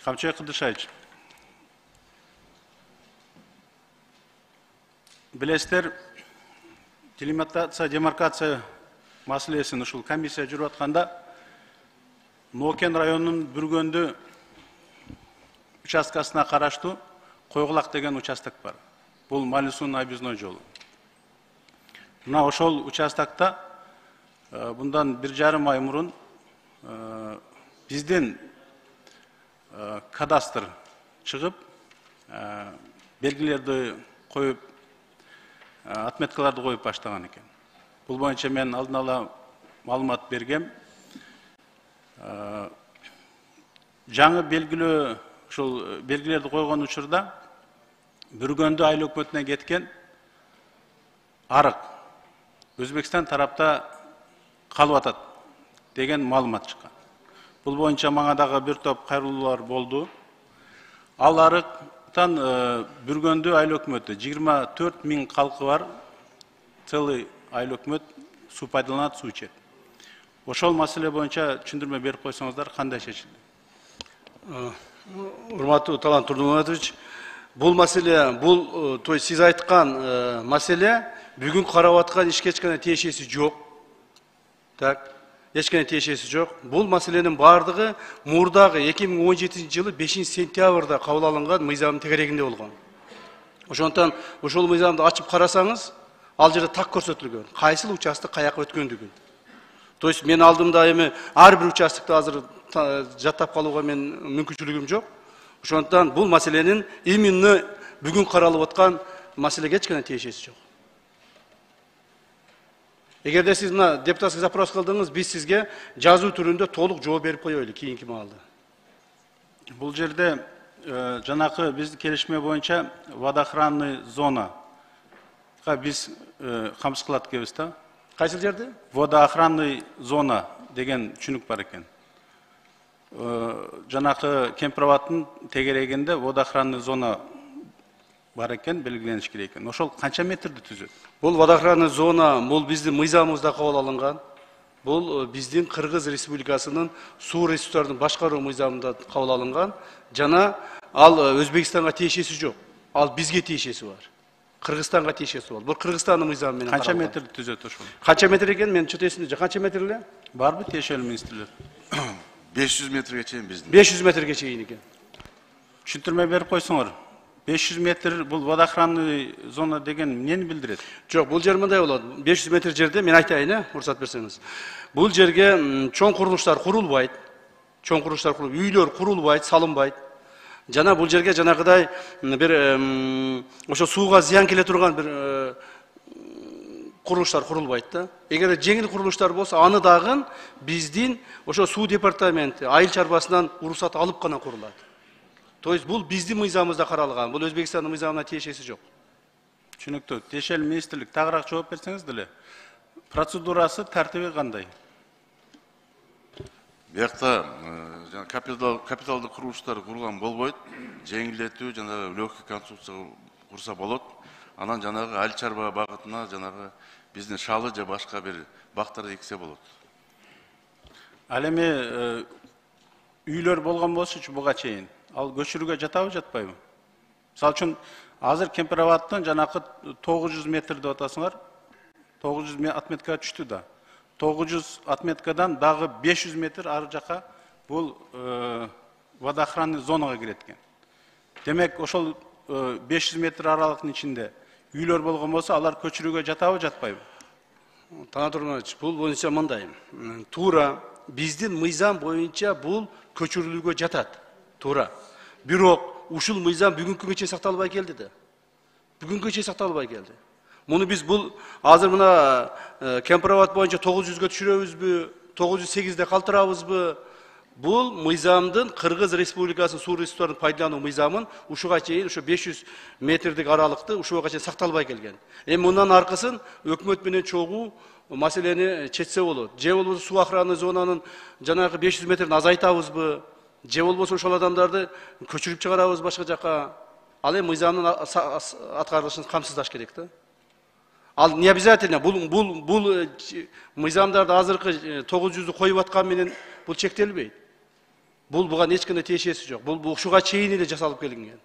Камчай Кыдышайч. Билесіздер, делимитация, демаркация маселесін ушул комиссия жүріп атканда Нокен районунун Бүргөндү участкасына караштуу Койгулак деген участок бар. Бул Малисун объездной жолу. Мына ошол участокта bundan 1,5 ай мурун биздин кадастр чыгып, белгилерди коюп, отметкаларды коюп баштаган экен. Бул боюнча мен алдын ала маалымат бергем. Жаңы белгилөө ушул белгилерди койгон учурда Бүргөндү айыл өкмөтүнө кеткен арык Өзбекстан тарапта калып атат деген маалымат чыккан. Бул боюнча мага дагы бир топ кайрылуулар болду. Ал арыктан Бүргөндү айыл өкмөтү 24 000 калкы бар, целый айыл өкмөт суу пайдаланат, суу ичет. Ошол маселе боюнча түшүндүрмө берип койсоңуздар, кандай чечилди? Урматтуу Талант Турдуматович, бул маселе, бул, то есть сиз айткан маселе бүгүн карап аткан ишке эчкане тиешеси жок. Так, эчкане тиешеси жок. Бул маселенин бардыгы мурдагы 2017-жылы 5-сентябрда кабыл алынган мыйзамдын тегерегинде болгон. Ошондон ошол мыйзамды ачып карасаңыз, ал жерде так көрсөтүлгөн. Кайсыл участок каяка өткөндүгүн. То есть мен алдымда эми ар бир участокты азыр жаттап калууга мен мүмкүнчүлүгүм жок. Ошондон бул маселенин именно бүгүн каралып аткан маселеге эчкане тиешеси жок. Эгерде сиз мына депутатский запрос кылдыңыз, биз сизге жазуу түрүндө толук жооп берип коелу кийинки маалда. Бул жерде жанакы биздин келишме боюнча водоохранный зона биз камсыз кылат экенбиз да. Кайсыл жерде? Водоохранный зона деген түшүнүк бар экен. Жанакы Кемпирабадтын тегерегинде водоохранный зона бар экен, белгилениш керек экен. Ошол канча метрди түзөт? Бул водоохранный зона, бул биздин мыйзамыбызда кабыл алынган. Бул биздин Кыргыз Республикасынын суу ресурстарын башкаруу мыйзамында кабыл алынган. Жана ал Өзбекстанга тиешеси жок. Ал бизге тиешеси бар. Кыргызстанга тиешеси бар. Бул Кыргызстандын мыйзамы менен каралган. Канча метрди түзөт ошол? Канча метр экен, мен чөт эсимде жок. Канча метр эле? Барбы тиешелүү министрлер? 500 метрге чейин биздин. 500 метрге чейин экен. Түшүндүрмө берип койсоңор. 500 метр бул водоохранный зона деген эмнени билдирет? Жок, бул жер мындай болот. 500 метр жерде мен айтайын, уруксат берсеңиз. Бул жерге чоң курулуштар курулбайт. Чоң курулуштар курулуп, үйлөр курулбайт, салынбайт. Жана бул жерге жанагыдай бир ошо сууга зыян келе турган бир курулуштар курулбайт да. Эгер жеңил курулуштар болсо, аны дагы биздин ошо суу департаменти айыл чарбасынан уруксат алып гана курулат. То есть бул биздин мыйзамыбызда каралган. Бул Өзбекстандын мыйзамына тиешеси жок. Түшүнүктүү. Тиешелүү министрлик тагыраак жооп берсеңиз деле. Процедурасы, тартиби кандай? Биякта капиталдык курулуштар курулган болбойт. Жеңилдетүү жана легкий конструкция курса болот. Анан жанагы айыл чарба багытына жанагы биздин шалы же башка бир бактарды эксе болот. Ал эми үйлөр болгон болсочу буга чейин ал көчүрүүгө жатабы, жатпайбы? Мисалы үчүн азыр Кемпирабадтын жанакы 900 метр деп атасыңар, 900 отметкага түштү да. 900 отметкадан дагы 500 метр ары жака бул водоохранный зонага кирет экен. Демек, ошол 500 метр аралыктын ичинде үйлөр болгон болсо, алар көчүрүүгө жатабы, жатпайбы? Талант Турдуматович, бул боюнча мындай. Туура биздин мыйзам боюнча бул көчүрүүгө жатат. Туура. Бирок ушул мыйзам бүгүнкү күнгө чейин сакталбай келди да. Бүгүнкү чейин сакталбай келди. Муну биз бул азыр мына Кемпирабад боюнча 900гө түшүрөбүзбү, 908де калтырабызбы? Бул мыйзамдын Кыргыз Республикасынын суу ресурстарын пайдалануу мыйзамын ушуга чейин ошо 500 метрдик аралыкты ушуга чейин сакталбай келген. Эми мындан аркысын өкмөт менен чогуу маселени чечсе болот. Же болбосо суу охранный зонанын жанагы 500 метрин азайтабызбы? Же болбосо ошол адамдарды көчүрүп чыгарабыз башка жака? Ал эми мыйзамдын аткарылышын камсыздаш керек да. Ал не обязательно бул мыйзамдарды азыркы 900'ду коюп аткан менен бул чектелбейт. Бул буга эч кандай тиешеси жок. Бул ушуга чейин эле жасалып келинген.